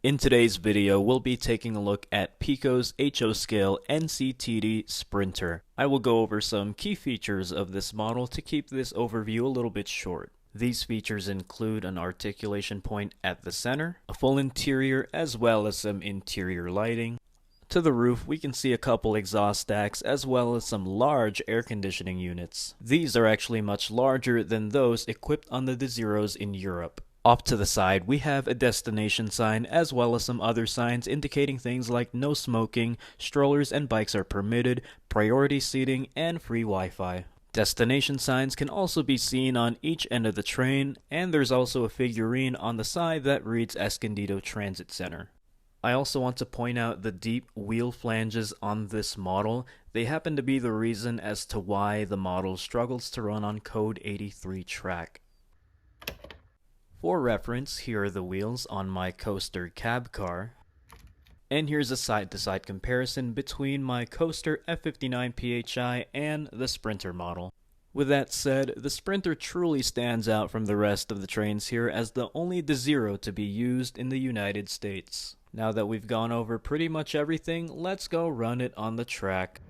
In today's video, we'll be taking a look at Piko's HO scale NCTD Sprinter. I will go over some key features of this model to keep this overview a little bit short. These features include an articulation point at the center, a full interior, as well as some interior lighting. To the roof, we can see a couple exhaust stacks as well as some large air conditioning units. These are actually much larger than those equipped on the Desiros in Europe. Off to the side, we have a destination sign as well as some other signs indicating things like no smoking, strollers and bikes are permitted, priority seating, and free Wi-Fi. Destination signs can also be seen on each end of the train, and there's also a figurine on the side that reads Escondido Transit Center. I also want to point out the deep wheel flanges on this model. They happen to be the reason as to why the model struggles to run on Code 83 track. For reference, here are the wheels on my coaster cab car. And here's a side-to-side comparison between my coaster F59 PHI and the Sprinter model. With that said, the Sprinter truly stands out from the rest of the trains here as the only Desiro to be used in the United States. Now that we've gone over pretty much everything, let's go run it on the track.